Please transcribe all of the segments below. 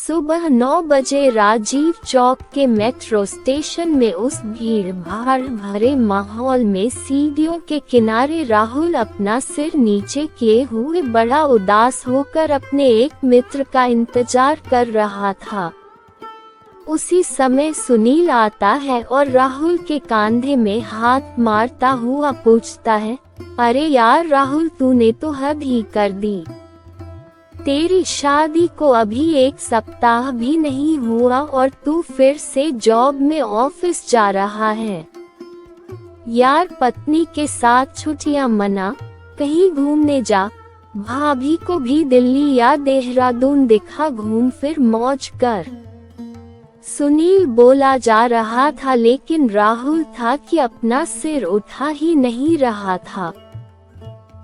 सुबह 9 बजे राजीव चौक के मेट्रो स्टेशन में उस भीड़ भाड़ भरे माहौल में सीढ़ियों के किनारे राहुल अपना सिर नीचे किए हुए बड़ा उदास होकर अपने एक मित्र का इंतजार कर रहा था। उसी समय सुनील आता है और राहुल के कंधे में हाथ मारता हुआ पूछता है, अरे यार राहुल, तूने तो हद ही कर दी। तेरी शादी को अभी 1 सप्ताह भी नहीं हुआ और तू फिर से जॉब में ऑफिस जा रहा है। यार पत्नी के साथ छुट्टियां मना, कहीं घूमने जा, भाभी को भी दिल्ली या देहरादून दिखा, घूम फिर मौज कर। सुनील बोला जा रहा था लेकिन राहुल था कि अपना सिर उठा ही नहीं रहा था।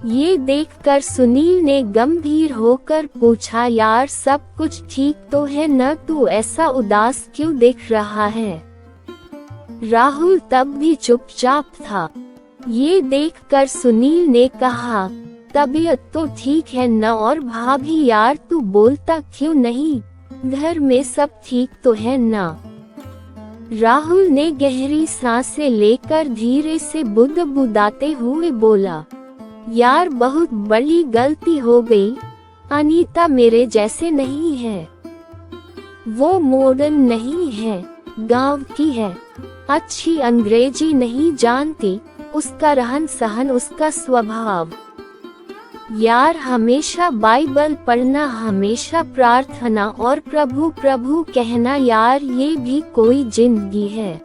ये देखकर सुनील ने गंभीर होकर पूछा, यार सब कुछ ठीक तो है न, तू ऐसा उदास क्यों दिख रहा है? राहुल तब भी चुपचाप था। ये देखकर सुनील ने कहा, तबीयत तो ठीक है न, और भाभी यार तू बोलता क्यों नहीं, घर में सब ठीक तो है न? राहुल ने गहरी सांसें लेकर धीरे से बुदबुदाते हुए बोला, यार बहुत बड़ी गलती हो गई। अनीता मेरे जैसे नहीं है, वो मॉडर्न नहीं है, गांव की है, अच्छी अंग्रेजी नहीं जानती, उसका रहन सहन, उसका स्वभाव। यार हमेशा बाइबल पढ़ना, हमेशा प्रार्थना और प्रभु प्रभु कहना, यार ये भी कोई जिंदगी है?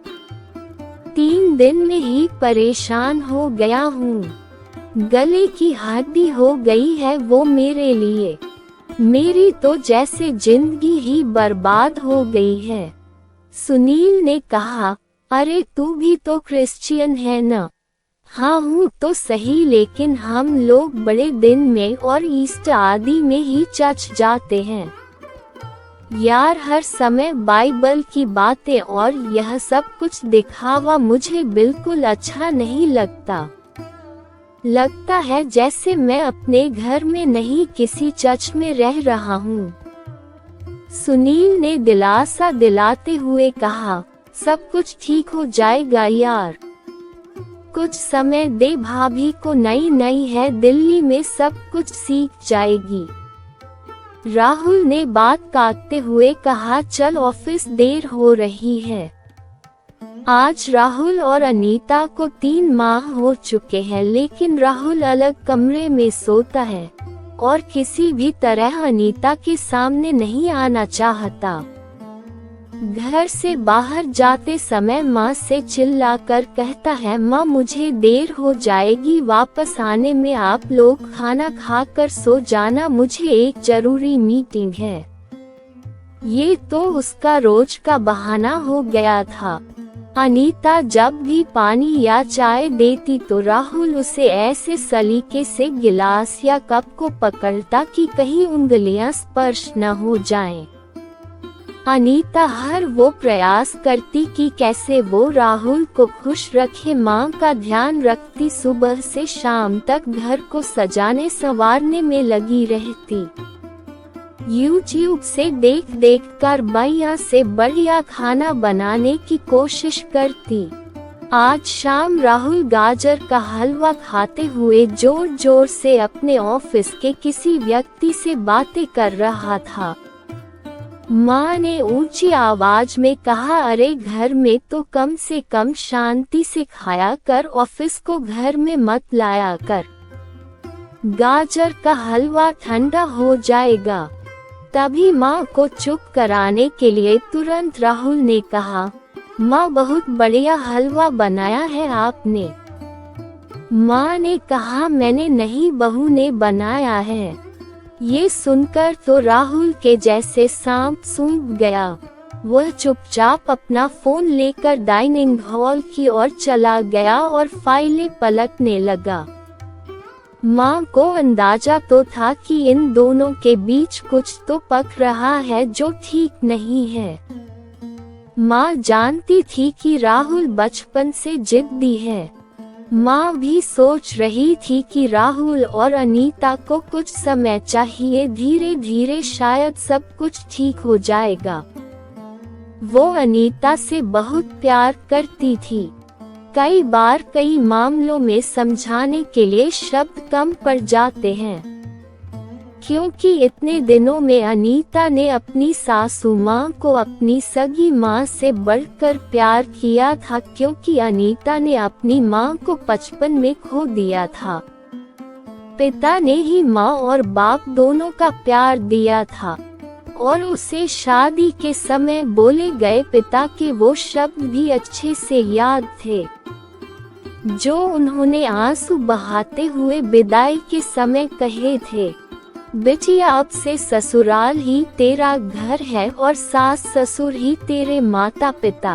3 दिन में ही परेशान हो गया हूँ, गले की हड्डी हो गई है वो मेरे लिए। मेरी तो जैसे जिंदगी ही बर्बाद हो गई है। सुनील ने कहा, अरे तू भी तो क्रिश्चियन है न? हाँ हूँ तो सही, लेकिन हम लोग बड़े दिन में और ईस्टर आदि में ही चर्च जाते हैं। यार हर समय बाइबल की बातें और यह सब कुछ दिखावा मुझे बिल्कुल अच्छा नहीं लगता। लगता है जैसे मैं अपने घर में नहीं किसी चर्च में रह रहा हूँ। सुनील ने दिलासा दिलाते हुए कहा, सब कुछ ठीक हो जाएगा यार, कुछ समय दे, भाभी को नई नई है, दिल्ली में सब कुछ सीख जाएगी। राहुल ने बात काटते हुए कहा, चल ऑफिस देर हो रही है। आज राहुल और अनीता को 3 माह हो चुके हैं, लेकिन राहुल अलग कमरे में सोता है और किसी भी तरह अनीता के सामने नहीं आना चाहता। घर से बाहर जाते समय माँ से चिल्लाकर कहता है, माँ मुझे देर हो जाएगी, वापस आने में आप लोग खाना खाकर सो जाना, मुझे एक जरूरी मीटिंग है। ये तो उसका रोज का बहाना हो गया था। अनीता जब भी पानी या चाय देती तो राहुल उसे ऐसे सलीके से गिलास या कप को पकड़ता कि कहीं उंगलियां स्पर्श न हो जाएं। अनीता हर वो प्रयास करती कि कैसे वो राहुल को खुश रखे, माँ का ध्यान रखती, सुबह से शाम तक घर को सजाने संवारने में लगी रहती। YouTube से देख देख कर बढ़िया से बढ़िया खाना बनाने की कोशिश करती। आज शाम राहुल गाजर का हलवा खाते हुए जोर जोर से अपने ऑफिस के किसी व्यक्ति से बातें कर रहा था। माँ ने ऊंची आवाज में कहा, अरे घर में तो कम से कम शांति से खाया कर, ऑफिस को घर में मत लाया कर, गाजर का हलवा ठंडा हो जाएगा। तभी माँ को चुप कराने के लिए तुरंत राहुल ने कहा, माँ बहुत बढ़िया हलवा बनाया है आपने। माँ ने कहा, मैंने नहीं, बहू ने बनाया है। ये सुनकर तो राहुल के जैसे सांप सूंघ गया। वह चुपचाप अपना फोन लेकर डाइनिंग हॉल की ओर चला गया और फाइलें पलटने लगा। माँ को अंदाजा तो था कि इन दोनों के बीच कुछ तो पक रहा है जो ठीक नहीं है। माँ जानती थी कि राहुल बचपन से जिद्दी है। माँ भी सोच रही थी कि राहुल और अनीता को कुछ समय चाहिए, धीरे धीरे शायद सब कुछ ठीक हो जाएगा। वो अनीता से बहुत प्यार करती थी। कई बार कई मामलों में समझाने के लिए शब्द कम पड़ जाते हैं, क्योंकि इतने दिनों में अनीता ने अपनी सासू माँ को अपनी सगी माँ से बढ़कर प्यार किया था, क्योंकि अनीता ने अपनी माँ को 55 में खो दिया था। पिता ने ही माँ और बाप दोनों का प्यार दिया था, और उसे शादी के समय बोले गए पिता के वो शब्द भी अच्छे से याद थे, जो उन्होंने आंसू बहाते हुए विदाई के समय कहे थे। बेटिया, अब से ससुराल ही तेरा घर है और सास ससुर ही तेरे माता पिता।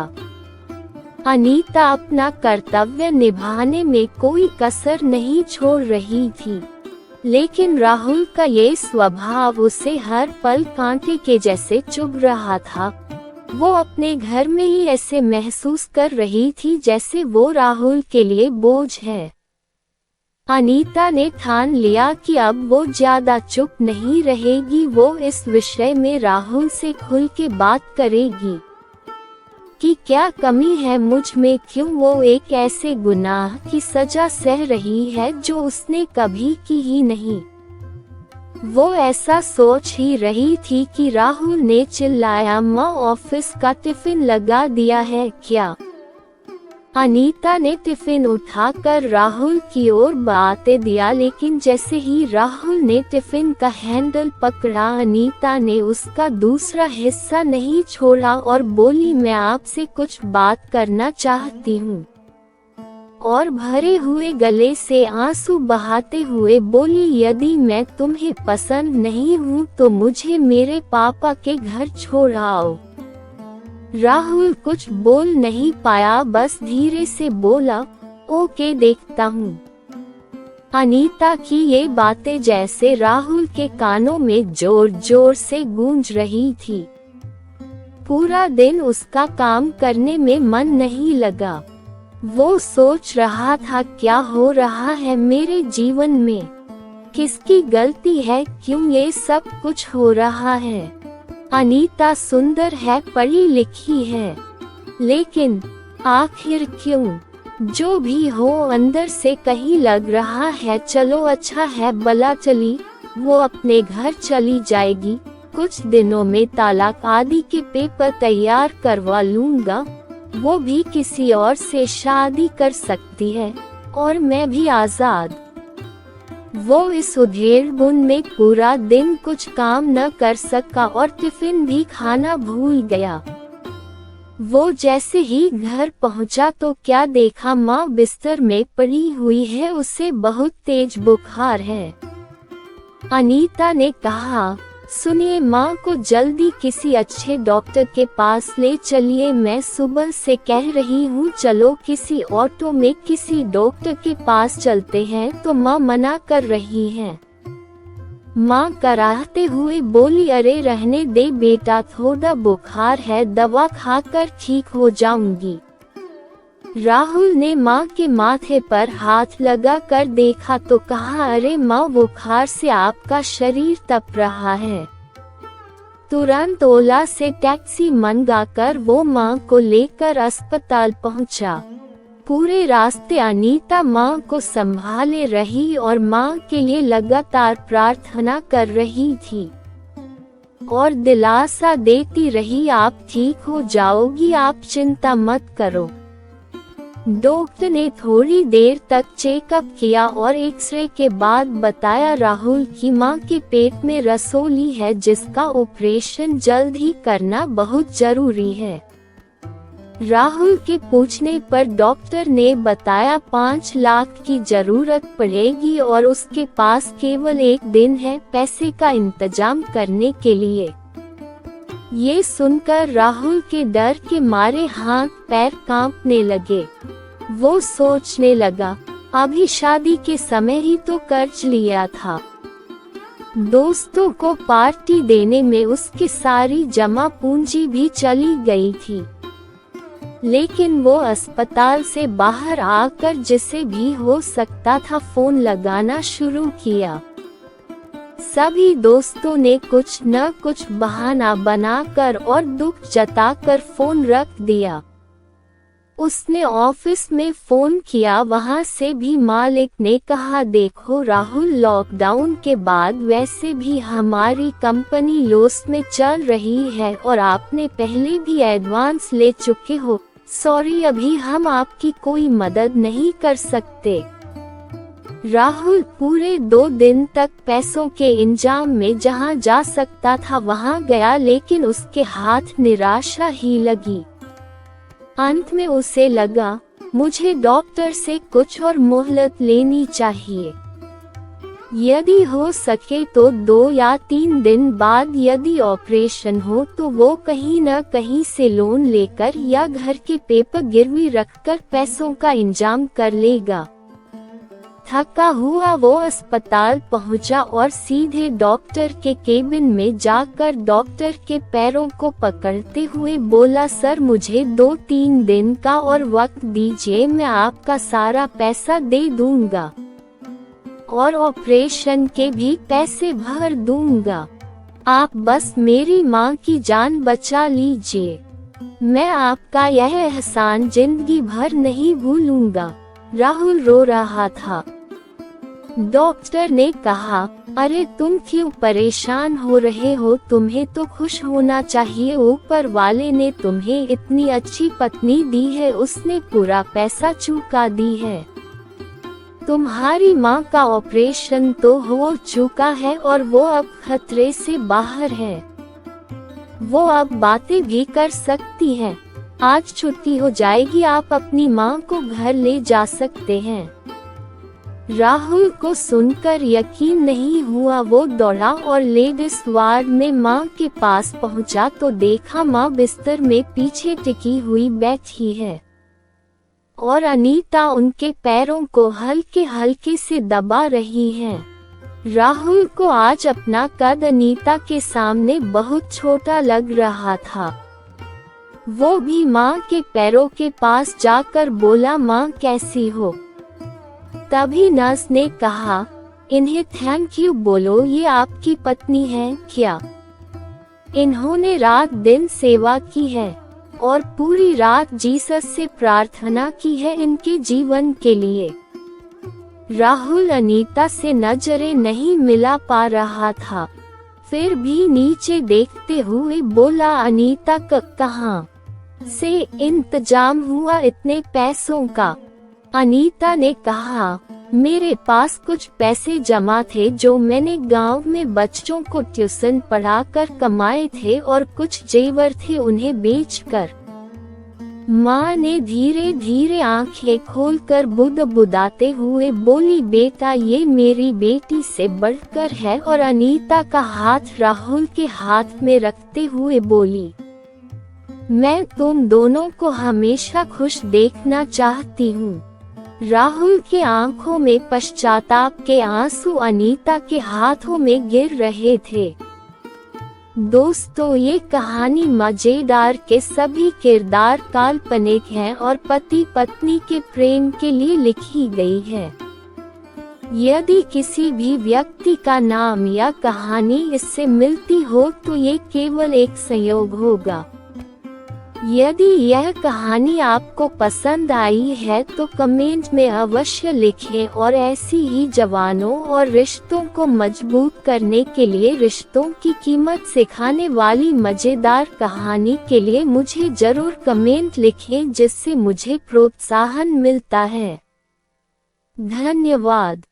अनीता अपना कर्तव्य निभाने में कोई कसर नहीं छोड़ रही थी, लेकिन राहुल का ये स्वभाव उसे हर पल कांटे के जैसे चुभ रहा था। वो अपने घर में ही ऐसे महसूस कर रही थी जैसे वो राहुल के लिए बोझ है। अनीता ने ठान लिया कि अब वो ज्यादा चुप नहीं रहेगी, वो इस विषय में राहुल से खुल के बात करेगी कि क्या कमी है मुझ में, क्यों वो एक ऐसे गुनाह की सजा सह रही है जो उसने कभी की ही नहीं। वो ऐसा सोच ही रही थी कि राहुल ने चिल्लाया, माँ ऑफिस का टिफिन लगा दिया है क्या? अनीता ने टिफिन उठाकर राहुल की ओर बढ़ाते दिया, लेकिन जैसे ही राहुल ने टिफिन का हैंडल पकड़ा, अनीता ने उसका दूसरा हिस्सा नहीं छोड़ा और बोली, मैं आपसे कुछ बात करना चाहती हूँ। और भरे हुए गले से आंसू बहाते हुए बोली, यदि मैं तुम्हें पसंद नहीं हूँ तो मुझे मेरे पापा के घर छोड़ आओ। राहुल कुछ बोल नहीं पाया, बस धीरे से बोला, ओके देखता हूँ। अनीता की ये बातें जैसे राहुल के कानों में जोर जोर से गूंज रही थी। पूरा दिन उसका काम करने में मन नहीं लगा। वो सोच रहा था, क्या हो रहा है मेरे जीवन में, किसकी गलती है, क्यों ये सब कुछ हो रहा है। अनीता सुंदर है, पढ़ी लिखी है, लेकिन आखिर क्यों? जो भी हो, अंदर से कहीं लग रहा है चलो अच्छा है बला चली, वो अपने घर चली जाएगी, कुछ दिनों में तलाक आदि के पेपर तैयार करवा लूंगा, वो भी किसी और से शादी कर सकती है और मैं भी आजाद। वो इस उधेड़-बुन में पूरा दिन कुछ काम न कर सका और टिफिन भी खाना भूल गया। वो जैसे ही घर पहुंचा तो क्या देखा, माँ बिस्तर में पड़ी हुई है, उसे बहुत तेज बुखार है। अनीता ने कहा, सुनिए माँ को जल्दी किसी अच्छे डॉक्टर के पास ले चलिए, मैं सुबह से कह रही हूँ चलो किसी ऑटो में किसी डॉक्टर के पास चलते हैं, तो माँ मना कर रही हैं। माँ कराहते हुए बोली, अरे रहने दे बेटा, थोड़ा बुखार है, दवा खाकर ठीक हो जाऊंगी। राहुल ने माँ के माथे पर हाथ लगा कर देखा तो कहा, अरे माँ बुखार से आपका शरीर तप रहा है। तुरंत ओला से टैक्सी मंगाकर वो माँ को लेकर अस्पताल पहुँचा। पूरे रास्ते अनीता माँ को संभाले रही और माँ के लिए लगातार प्रार्थना कर रही थी और दिलासा देती रही, आप ठीक हो जाओगी, आप चिंता मत करो। डॉक्टर ने थोड़ी देर तक चेकअप किया और एक्सरे के बाद बताया राहुल की मां के पेट में रसोली है, जिसका ऑपरेशन जल्द ही करना बहुत जरूरी है। राहुल के पूछने पर डॉक्टर ने बताया 5 लाख की जरूरत पड़ेगी और उसके पास केवल 1 दिन है पैसे का इंतजाम करने के लिए। ये सुनकर राहुल के डर के मारे हाथ पैर कांपने लगे। वो सोचने लगा, अभी शादी के समय ही तो कर्ज लिया था। दोस्तों को पार्टी देने में उसकी सारी जमा पूंजी भी चली गई थी। लेकिन वो अस्पताल से बाहर आकर जिसे भी हो सकता था फोन लगाना शुरू किया। सभी दोस्तों ने कुछ न कुछ बहाना बनाकर और दुख जताकर फोन रख दिया। उसने ऑफिस में फोन किया, वहां से भी मालिक ने कहा, देखो राहुल, लॉकडाउन के बाद वैसे भी हमारी कंपनी लॉस में चल रही है और आपने पहले भी एडवांस ले चुके हो, सॉरी अभी हम आपकी कोई मदद नहीं कर सकते। राहुल पूरे 2 दिन तक पैसों के इंतजाम में जहां जा सकता था वहां गया, लेकिन उसके हाथ निराशा ही लगी। अंत में उसे लगा, मुझे डॉक्टर से कुछ और मोहलत लेनी चाहिए। यदि हो सके तो 2 या 3 दिन बाद यदि ऑपरेशन हो तो वो कहीं न कहीं से लोन लेकर या घर के पेपर गिरवी रखकर पैसों का इंतजाम कर लेगा। थका हुआ वो अस्पताल पहुंचा और सीधे डॉक्टर के केबिन में जाकर डॉक्टर के पैरों को पकड़ते हुए बोला, सर मुझे 2-3 दिन का और वक्त दीजिए, मैं आपका सारा पैसा दे दूंगा और ऑपरेशन के भी पैसे भर दूंगा। आप बस मेरी माँ की जान बचा लीजिए, मैं आपका यह एहसान जिंदगी भर नहीं भूलूंगा। राहुल रो रहा था। डॉक्टर ने कहा, अरे तुम क्यों परेशान हो रहे हो, तुम्हें तो खुश होना चाहिए, ऊपर वाले ने तुम्हें इतनी अच्छी पत्नी दी है, उसने पूरा पैसा चुका दी है। तुम्हारी माँ का ऑपरेशन तो हो चुका है और वो अब खतरे से बाहर है, वो अब बातें भी कर सकती है। आज छुट्टी हो जाएगी, आप अपनी माँ को घर ले जा सकते हैं। राहुल को सुनकर यकीन नहीं हुआ। वो दौड़ा और लेडीज वार्ड में माँ के पास पहुँचा तो देखा माँ बिस्तर में पीछे टिकी हुई बैठी है और अनीता उनके पैरों को हल्के हल्के से दबा रही है। राहुल को आज अपना कद अनीता के सामने बहुत छोटा लग रहा था। वो भी माँ के पैरों के पास जाकर बोला, माँ कैसी हो? तभी नर्स ने कहा, इन्हें थैंक यू बोलो, ये आपकी पत्नी है क्या? इन्होंने रात दिन सेवा की है और पूरी रात जीसस से प्रार्थना की है इनके जीवन के लिए। राहुल अनीता से नजरें नहीं मिला पा रहा था, फिर भी नीचे देखते हुए बोला, अनीता कहाँ से इंतजाम हुआ इतने पैसों का? अनीता ने कहा, मेरे पास कुछ पैसे जमा थे जो मैंने गांव में बच्चों को ट्यूशन पढ़ाकर कमाए थे और कुछ जेवर थे उन्हें बेचकर। माँ ने धीरे धीरे आंखें खोलकर बुदबुदाते हुए बोली, बेटा ये मेरी बेटी से बढ़कर है, और अनीता का हाथ राहुल के हाथ में रखते हुए बोली, मैं तुम दोनों को हमेशा खुश देखना चाहती हूँ। राहुल के आंखों में पश्चाताप के आंसू अनीता के हाथों में गिर रहे थे। दोस्तों, ये कहानी मजेदार के सभी किरदार काल्पनिक हैं और पति पत्नी के प्रेम के लिए लिखी गई है। यदि किसी भी व्यक्ति का नाम या कहानी इससे मिलती हो तो ये केवल एक संयोग होगा। यदि यह कहानी आपको पसंद आई है तो कमेंट में अवश्य लिखें और ऐसी ही जवानों और रिश्तों को मजबूत करने के लिए, रिश्तों की कीमत सिखाने वाली मजेदार कहानी के लिए मुझे जरूर कमेंट लिखें, जिससे मुझे प्रोत्साहन मिलता है। धन्यवाद।